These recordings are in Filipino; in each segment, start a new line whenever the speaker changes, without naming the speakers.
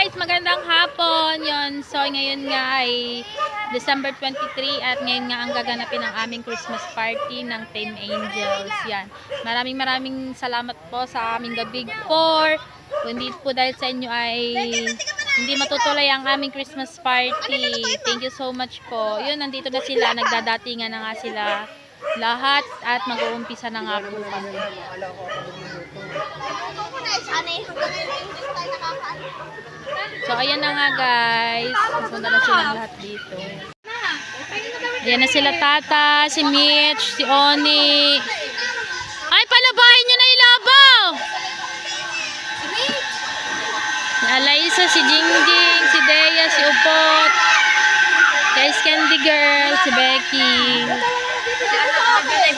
guys, magandang hapon. So ngayon nga ay December 23 at ngayon nga ang gaganapin ng aming Christmas party ng Team Angels. Yan. Maraming salamat po sa aming gabig 4. Hindi po dahil sa inyo ay hindi matutuloy ang aming Christmas party. Thank you so much po. Yun, nandito na sila, nagdadatingan na nga sila lahat at mag-uumpisa na nga po kami. So ayan na nga guys, punta na silang lahat dito. Ayan na sila Tata, si Mitch, si Oni. Ay, palabahin nyo na ilabaw! Si Alaisa, si Jingjing, si Dea, si Upot, si Candy Girl, si Becky.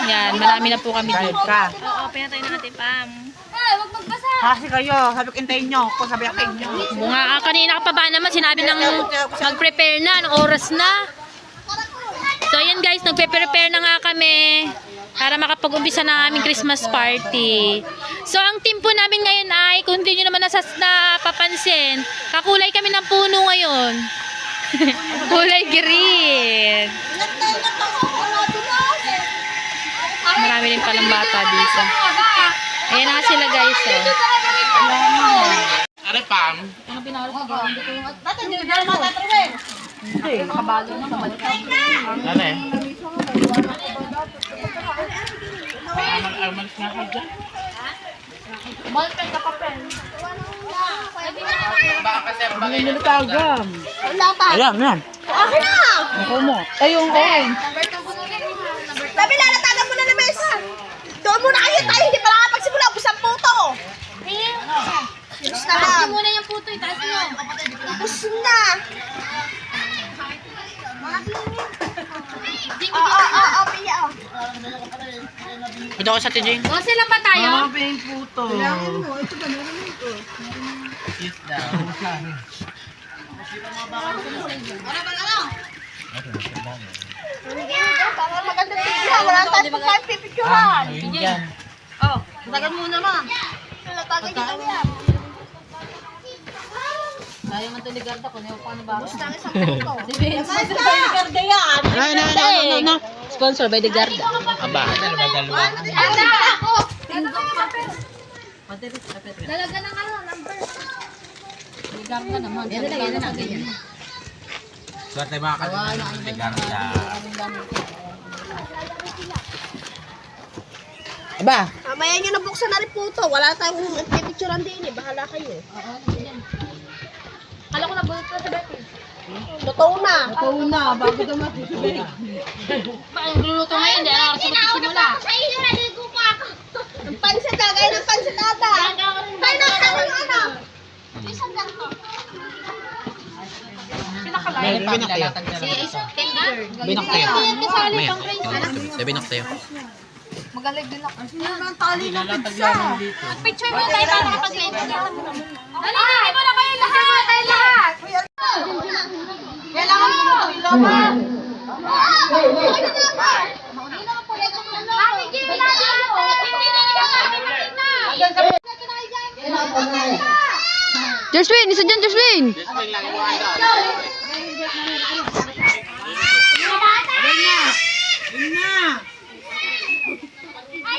Yan, marami na po kami dito. Oo, pinatay na natin, Pam.
Huwag magbasa. Kasi kayo, sabi ko intayin nyo. Kung sabi ako inyo.
Bunga, kanina ka pa ba naman, sinabi ng mag-prepare na, anong oras na. So ayan guys, nagpe-prepare na nga kami para makapag-umpisa ng aming Christmas party. So ang team po namin ngayon ay, kung hindi nyo naman napapansin, kakulay kami ng puno ngayon. Kulay green. Marami rin palang bata dito. Ayan na sila guys.
Ano Pam?
Ano binawal sa gawin dito?
Dati hindi na matatrowin.
Hindi, kabalo na kabalo.
Ano eh? Almalis nga kayo dyan.
Malpen ka pa pen.
Baka kasi bagay na tagam. Ayan, yan.
Okay na!
Ako mo. Ay, yung orange.
Sabi, lalatagan mo na na, miss! Doon muna kayo tayo, hindi pa nakapagsimula. Ubus ang puto! Ubus na lang.
Muna yung puto, itaas nyo.
Ubus na! Oo, piya.
Pwede ako sa tijing.
12 lang ba tayo?
Yung puto. Kailangan mo. Ito ba naman ito? Sit down.
Maganda tignan, wala tayong pagpipicturan.
Yan.
Oh, tagal mo naman. Lalatagan kita yan.
Tayo man ito ni Garda ko. Paano ba?
Ubus na ang isang puto.
Sponsor by the Garda yan.
No.
Sponsor by the Garda.
Aba, dalawa.
Anda! Ako!
Dalaga ng ano, number. By Garda naman. Dalaga na natin.
Swerte mga kalimutan. Tigarda. Aba.
Mamaya nyo nabuksan na rin puto. Wala tayong pipicturan din eh. Bahala kayo.
Kala ko nabulot ko sa Betty.
Totoo na.
Bago dumating si Betty.
Paano luluto ngayon? Hindi ako kasi magsisimula.
Sa iyo, naligo ko ako. Ang pansit na, gaya ng pansit ata. Tayo na sa ano. Isang lang to.
Binak tayo. Binak tayo.
Kasali
Maya.
pang Christmas.
Binak tayo.
Magaling din ako. Ang tali ng pizza. Picture mo tayo para kapag-live niya. Dali, hindi mo na kayo lahat. Tayo lahat.
Kailangan mo ito ilaban.
Mami, Jim, lagi ako. Hindi na niya kami makina.
Jocelyn, isa dyan, Jocelyn!
Ay,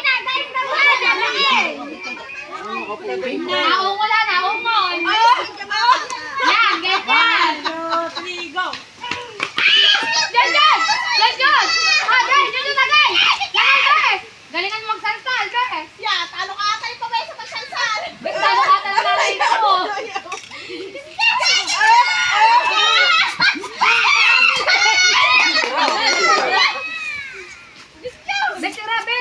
nagdaling na ba?
Naong wala, naong mo. Yan, ganyan. Yan, yan. Yan, yan. Ah, guys, dito na, guys. Yan, guys. Galingan mo magsalsal, guys.
Yeah, talo ka ata yung pabay sa magsalsal.
Basta ano ka talaga rin mo. Besti Rabi.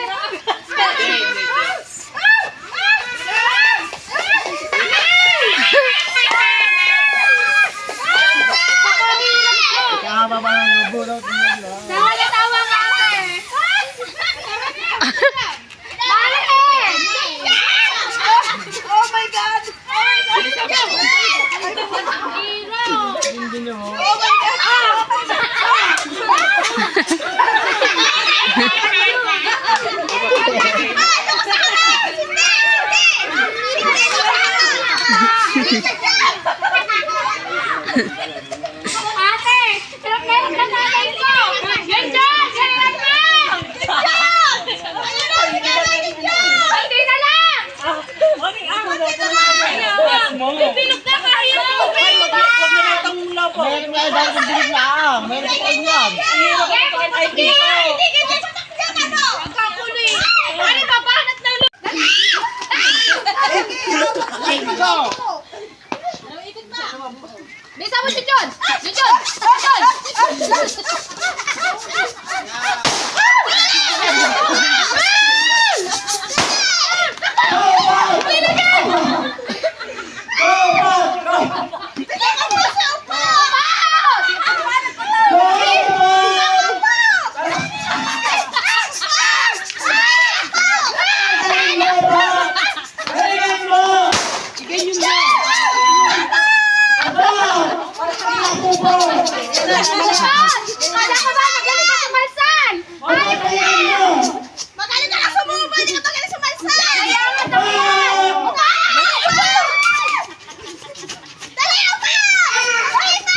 Ay, dahil kung binig na meron ko kayo yan.
Hindi! Hindi! Hindi! Ang kakuloy! Ano ba? Banat na ulo!
Ikaw!
Bisa mo si John! Si John! John! Kala ko ba magaling ka sumalsal? Magaling ka lang sumubay, hindi ka magaling sumalsal! Kaya nga dapat! Dali pa! Dali pa!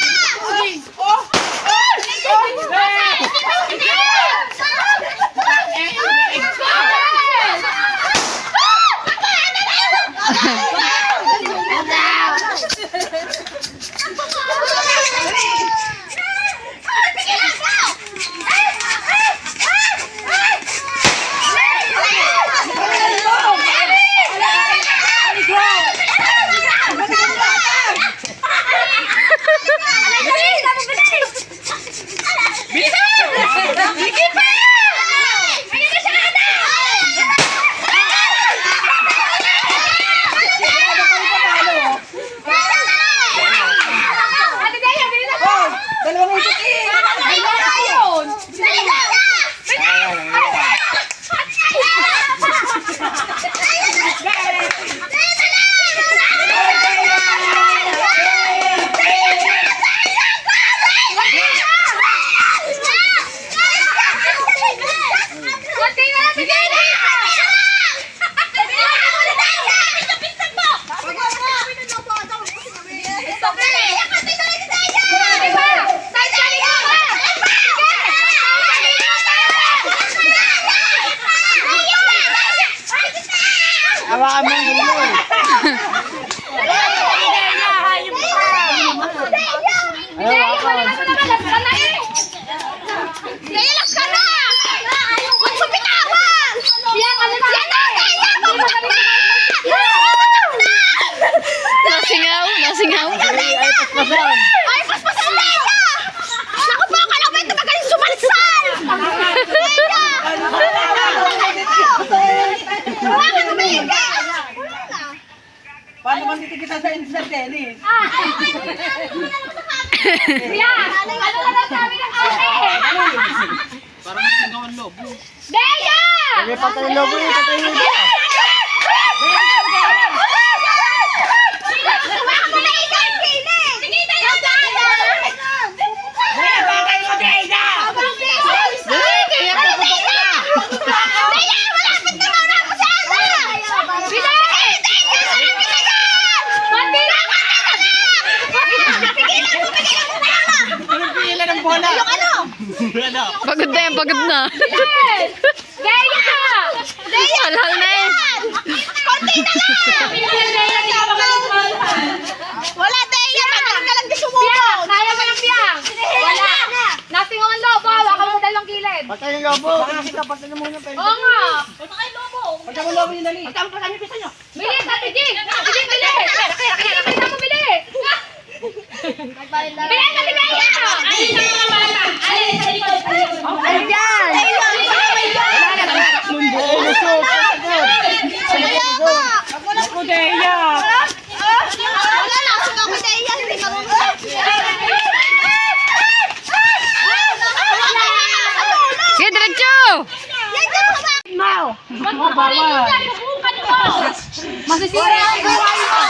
Hawakan mo ang gulo.
Relax ka na! Huwag mo bitawan! Yan na!
Nasingaw, nasingaw.
Ay, paspasan.
Ay, paspasan na ito! Naku po, akala ko ito magaling sumalsal! Leia! Bakit mo ba?
Paano man titigita sa tennis?
Yan! Ano na sabi ng ate?
Parang nagsigawan lobo.
Leia!
Hindi patay yung lobo yun, patay yung lobo. Anong pila ng bola? Ano?
Pagod na yan, pagod na. Halal na eh.
Konti na lang! Wala, Deya! Magalang ka lang di sumubog! Kaya ka lang, Piang! Wala! Nasingaw ang lobo! Waka mo dalawang kilid!
Patay yung lobo. Nakakita, patay na muna.
Oo nga! Patay ang lobo!
Patay mo lobo yung dali. Patay mo patay yung pisa nyo.
Bilis, Ate Jing! Ate Jing, bilis! Bilis ako, bilis! Bilis, Ate Deya! Alin ang mga bata? Alin sa likod? Alin dyan?
Wala na, tatlong buo. Lusog. Ako, Deya.
Wala lang, suga ko Deya! Hindi marunong!
Sige, diretso!
Masisira ang buhay mo!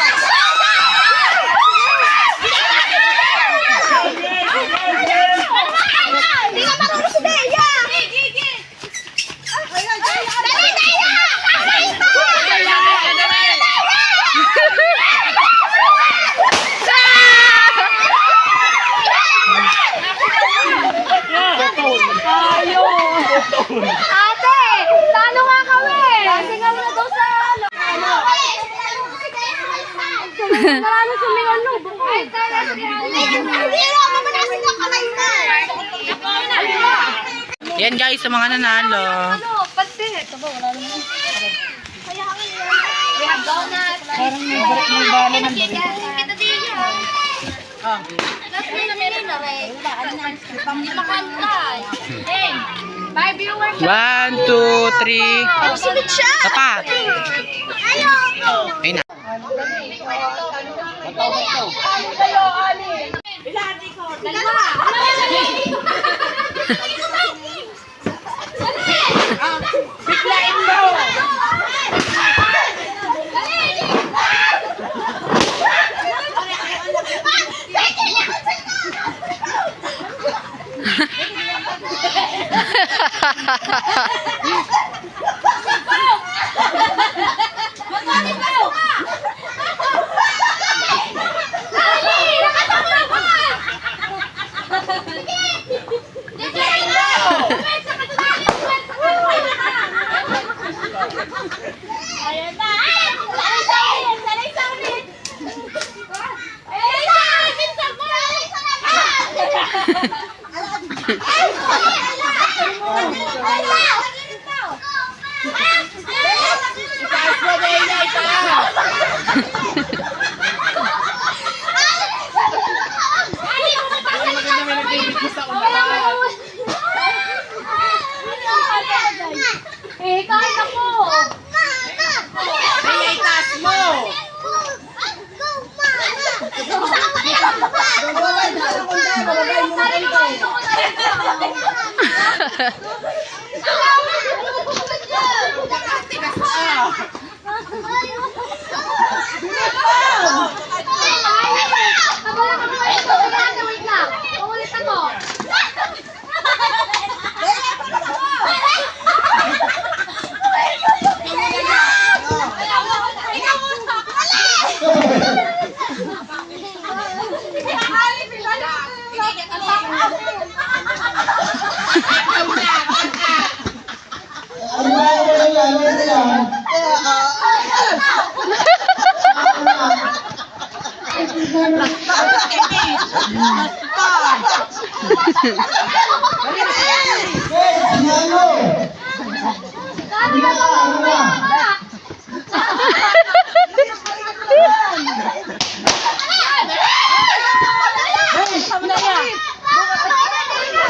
Hindi ka marunong si Deya! Dali, Deya! Ate! Talo nga kami! Kasi nga na daw sa ano! Marami sumingon no. Hindi na, mamanasin ang kamay na.
Yan guys, sa mga nanalo.
Ano, pansit. Ito ba, wala naman. Kaya nga yun. We have donuts.
Parang may bala ng baril.
Kita din yan.
Ah.
Last na namin na rin. Hindi makanta. Hey, my viewers.
1, 2, 3.
Sumit siya.
Papa.
Ayoko.
Ayun na.
Dalawa. Biglain mo. Ayan na! Sanay sa ulit! Ayan! Minsan mo! Itaas mo ba yun? Eh, kahit ako!
Ay, itaas mo!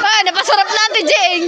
Ah, napasarap na ate Jeng.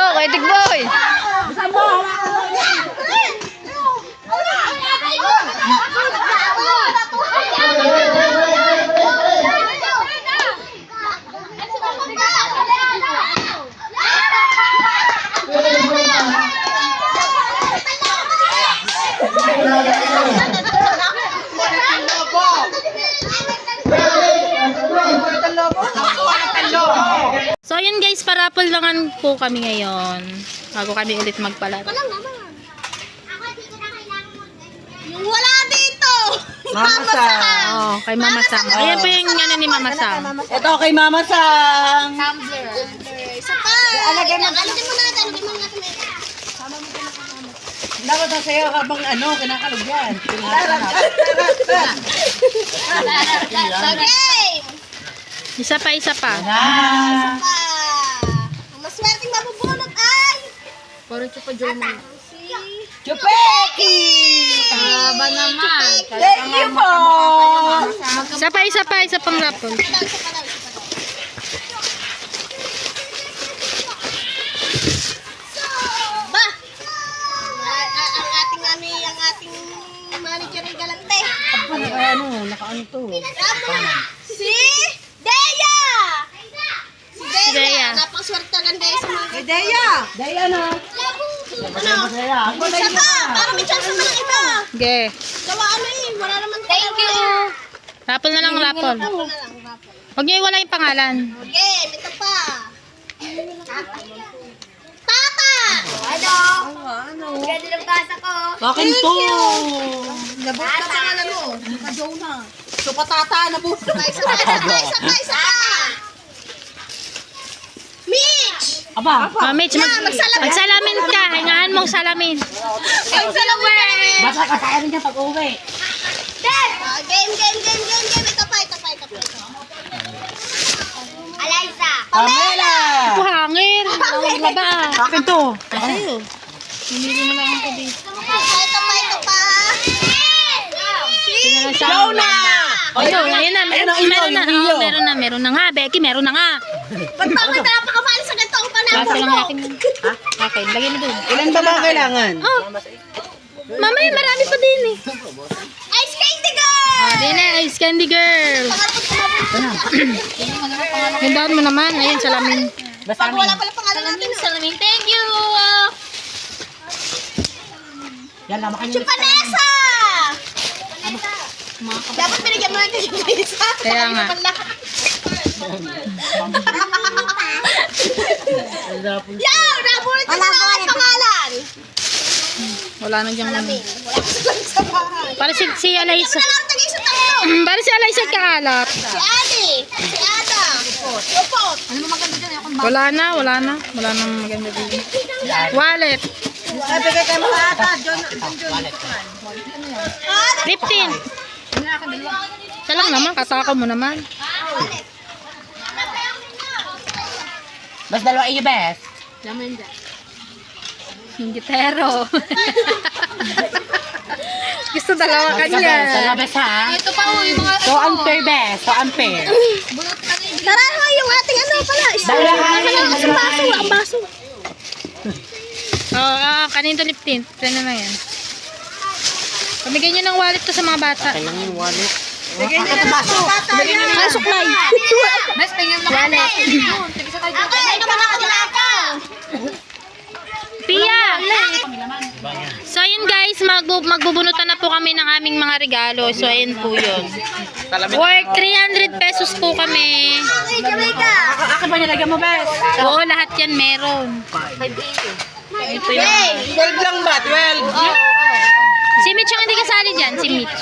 Oh, kay Tigboy.
So, ayun guys, parapol langan po kami ngayon. Bago kami ulit magpalaro.
Yung wala dito!
Mama Sang.
Oh, kay Mama Sam. Ayan po yung ano ni Mama Sam.
Ito kay Mama Sang.
Tumbler. Isa pa! Alagay mo natin, alagay mo natin.
Dapat na sa'yo habang kinakalog yan.
Okay!
Isa pa, isa pa.
Ah.
Ang maswerteng mabubunot ay...
Parang chupa Jomo.
Si...
Chupeki!
Ba naman?
Thank you po!
Isa pa, isa pang rapol.
Ba! Ang ating manager ay galante.
Nakaano to?
Si Deya! Si
Deya.
Napakaswerte lang Deya sa mga...
Hey, Deya! Deya na!
Ano?
Masaya. Ako na
Isa
yun.
ka! Para may chance naman ang iba!
Okay.
Gawa ano eh. Wala naman.
Thank you. Rapol na lang, rapol. Huwag niyo iwala yung pangalan.
Okay, ito pa. Tata! Ano? Ganda ng basa ko.
Akin to. Nabot ka pangalan mo. Naka-Joe na. So, patata, nabot.
Isa pa. Mitch!
Aba.
Mitch, magsalamin ka. Hingaan mong salamin.
Ay, salamin!
Basta kasaya rin niya pag-uwi.
Game! Ito pa. Eliza!
Pamela!
Ako hangin. Ang laba.
Akin to.
Hindi mo lang ako dito.
Ito pa.
Jonah!
Ayun na. Meron na nga. Becky, meron na nga.
Ba't bakit napakamali sa ganito ang panahon
Basta lang
mo?
akin yun. Okay, lagay mo dun.
Ilan ba ba kailangan?
Oh. Mamaya, marami pa din eh.
Ice candy girl!
Din na, Ice Candy Girl. Gandaan mo naman. Ayun, salamin.
Pag wala pala pangalan natin.
Salamin. Thank you.
Yan, lama kayo.
Chupanesa! Dapat binigyan mo natin yung Chupanesa.
Kaya nga.
Yaw! Nabulit na lang ang pangalan.
Wala na dyan.
Wala sa bahay.
Para si Eliza.
Wala lang tagay sa tayo.
Para si Eliza kaalap.
Si Adi. Si Ada. Lupot.
Wala na maganda din. Wallet.
Ay, bigay kayo mga ata. John.
15. Siya lang naman, kasaka mo naman.
Mas dalawa iyo, best.
Yung gitero. Gusto dalawa kanya.
Dalawa, best, ha?
Ito pa yung mga...
So unfair, best. So unfair.
Tara ho, yung ating ano pala.
Dalawa.
Ang baso. Ang baso.
Kanino 15. Tren na yan. Pamigay nyo ng wallet to sa mga bata.
Kailan yung wallet?
Bigyan niyo na baso. Bigyan niyo na suklay.
Mas tingin mo wallet.
Okay, naman ako nilaka.
Pia! So yun guys, magbubunutan na po kami ng aming mga regalo. So ayun po yun. Worth 300 pesos po kami.
Jamaica.
Akin ba nilagyan mo, best?
Oo, lahat yan meron.
12 lang ba? 12?
Si Mitch ang hindi kasali dyan, si Mitch.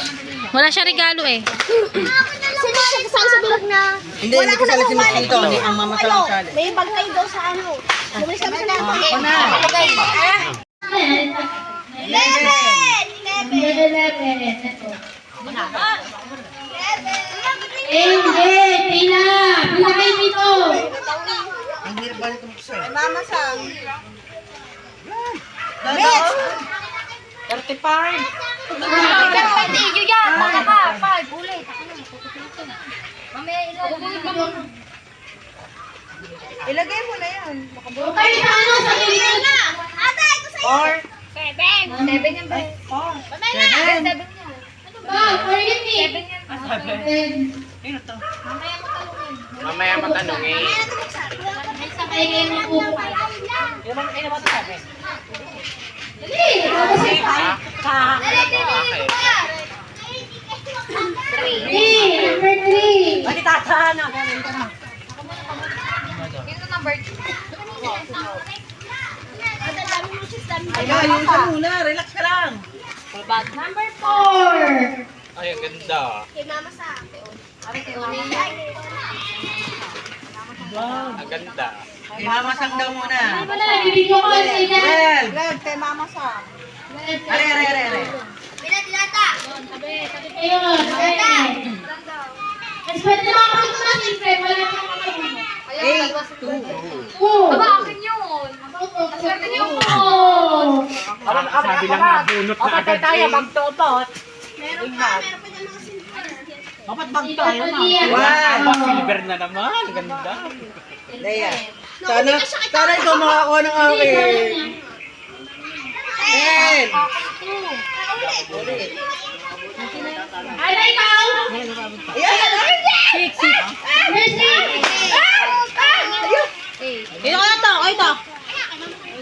Wala siya regalo eh.
Sino siya kasali sa vlog na?
Hindi kasali si Miss dito. Ang mama sa lang kasali.
May bag kayo daw sa ano. Lumalis kami sa lang.
Ang hirap ba nito mo sa'yo?
Mama sang.
Best! 35!
Ilagay mo na yan. Okay, sa ano? Sa gilid na. Ate, ito sa'yo. 7. 7 yan ba? 4. Pamela. 7 yan. Ano ba? 4 yan eh. 7 yan. 7.
Ano to?
Mamaya matanongin.
Sabay mo po.
Ilan ba ito sabi?
Dali. Number 3.
Bali tata na. Ganun ka na. Ayun ka muna. Relax ka lang.
Number 4.
Ay, ang ganda.
Kay Mama sa.
Ang ganda.
Imamasang daw muna.
Wala, bibigyan ko sa inyo.
Well, kay mama sa. Are.
Pinadilata. Ayun. Mas pwede na ako ito na siyempre. Wala akong makakabunod.
8, 2.
Aba, akin yun. Swerte niyo po.
Sabi lang na bunot na agad
tayo,
eh.
magtopot.
Meron pa dyan mga silver.
Dapat bag tayo na.
Aba, silver na naman. Ang ganda.
Leia. Sana ikaw makakuha ng akin. 10.
Ano ikaw?
Ayan.
Ito na to, ito.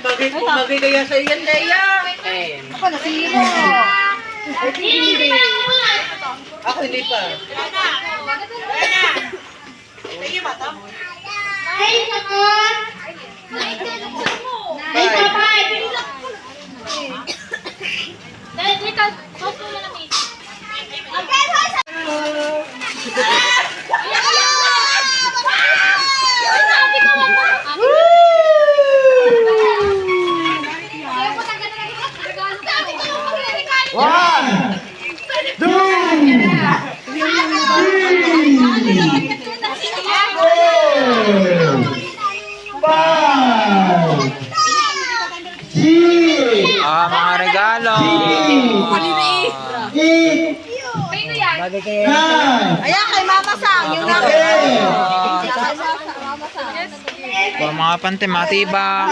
Bagay kaya sa iyan, Leia. 10. Ako na, 0. Ako hindi pa.
Dahil ikaw, post mo na lang eh.
Mga regalo.
Ayan, kay Mama Sang. Yung
Mga pante, matiba.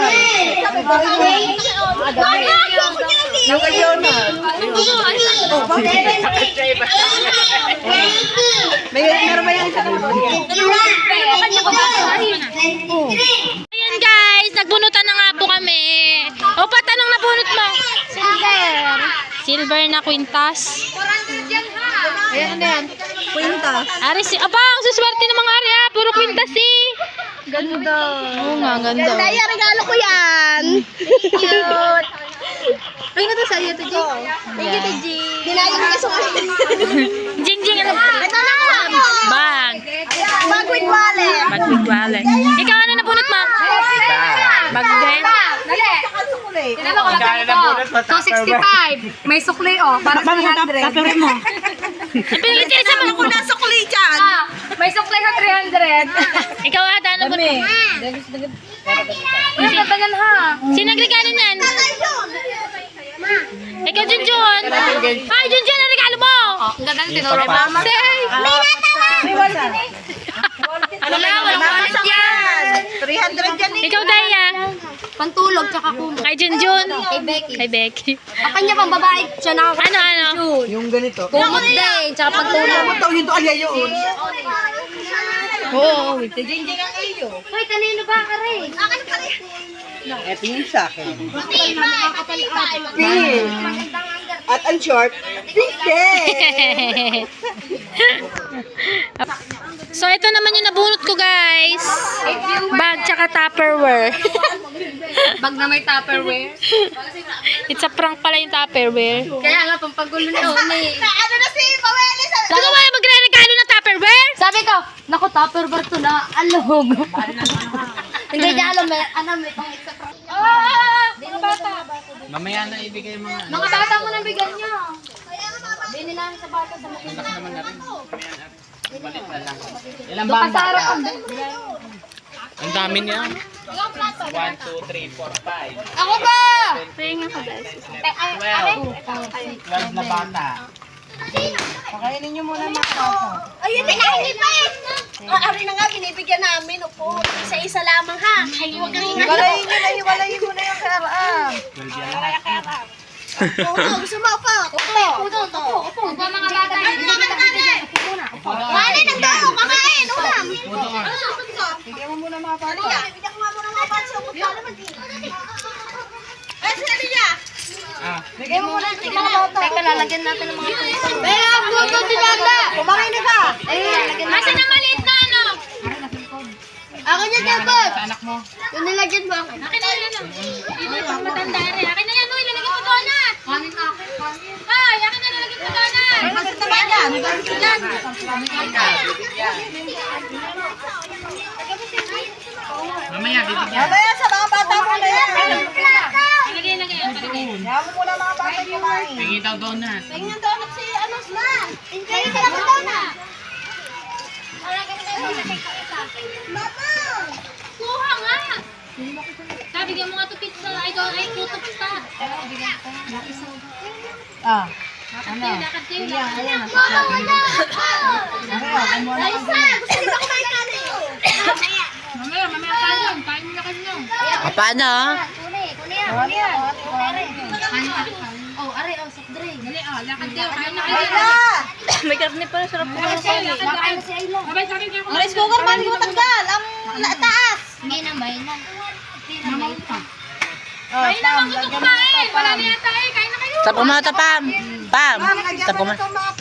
Yung kayo na. Meron ba yung isa na?
Ayan guys, nagbunutan na nga po kami. O, pat, anong nabunot mo? Silver na kwintas.
Ayan na yan. Kwinta.
Ari si, aba, ang suswerte ng mga ari ha. Puro kwintas eh.
Ganda.
Oo nga, ganda.
Daya, regalo ko yan. Cute. Ay, na to sa'yo, to G. Thank you, to G. Dinayang ka sa
Jing Jing, ano?
Ito na.
Bag.
Bag with wallet.
Bag with wallet. Ikaw, ano nabunot mo? Bag din.
Dali. Tinalo ko lang ito. 265. May sukli oh. Para 300.
Ang pinigil sa mga
Kung nasa kuli dyan.
May sukli ka 300.
Ikaw ata, ano ba?
Uy, ganda yan ha.
Sino nagregalo niyan? Ikaw, Junjun. Hi, Junjun, ang regalo mo?
Ang ganda ng tinuro mo.
Say.
Wala, walang wallet yan.
300 yan eh.
Ikaw, Daya.
Pantulog tsaka kumo.
Kay Junjun.
Kay Becky.
Kay Becky.
Ang kanya pang babae, siya na ako.
Ano?
Yung ganito.
Kumot din, tsaka pantulog.
Ito yung to ay yun.
Oo.
Jinjing ang iyo.
Hoy, kanino ba ka rin? Akin ka rin.
Ito yung sa akin.
Pink.
At ang short, pink din.
So, ito naman yung nabunot ko, guys. Bag tsaka Tupperware.
Bag na may Tupperware.
It's a prank pala yung Tupperware.
Kaya nga, pampagulo ni Oni.
Ano na si Paweli sa...
Ikaw ba magre-regalo ng Tupperware?
Sabi ko, naku, Tupperware to na. Alog. Hindi niya alam, may pang extra. Mga bata.
Mamaya na ibigay mga.
Mga bata mo nang bigyan niyo. Bini namin sa bata sa makina.
Ilang
Doon ka sa
bamba?
harap.
Ang dami niya. 1, 2, 3, 4, 5.
Ako ba?
12 na bata.
Pakainin niyo muna mga bata.
Ayun, hindi pa eh. Ari na nga, binibigyan namin. Opo, isa-isa lamang ha. Ay, huwag kang
Hiwalayin mo na yung karaan.
12 yan lahat.
Oo, gusto mo ako. Opo. Opo, mga bata. Upo muna. Wala, nagdalo. Kakain. Ulam.
Bigyan mo muna mga bata.
Bigyan ko nga muna mga bata. Upo ka naman. Ay, sinabi niya.
Bigyan mo muna yung mga bata.
Teka, lalagyan natin ng mga puto. Pero, puto, tinanda.
Kumain ka.
Nasaan ang maliit na ano?
Ako niya dyan, boss.
Anak mo.
Yung nilagyan mo.
Akin na yan. Hindi pang matanda rin. Akin na yan. Uy, lalagyan mo donut.
Kanin akin, kanin.
Ay, akin na lalagyan mo donut.
Basta naman yan.
Yan.
Mamaya bibigyan.
Mamaya sa mga bata mo na yan.
Lagay.
Kaya mo muna mga bata kumain.
Pingi daw donut.
Tingnan donut si ano na. Enjoy ka lang donut. Mama!
Kuha nga. Sabi bigyan mo nga ito pizza. Ay, puto pizza.
Ah.
Lakad kayo.
Ayan.
Raisa! Gusto nila kumain ka na yun.
Mamaya kayo. Kain mo na kayo.
Paano?
Kuni yan. Oh, are, soft drink.
Dali, lakad kayo. Kain na kayo.
May karne pa, sarap po.
Lakad na si Ayla.
Babay, sabi kayo.
Ang rice cooker man mo tanggal. Ang taas.
Hindi na ba yun?
Kain na, magusto kumain. Wala na yata eh. Kain na kayo.
Sa pamata, Pam. Pam!
Lagyan
Tapo
mo
mo.
na itong mga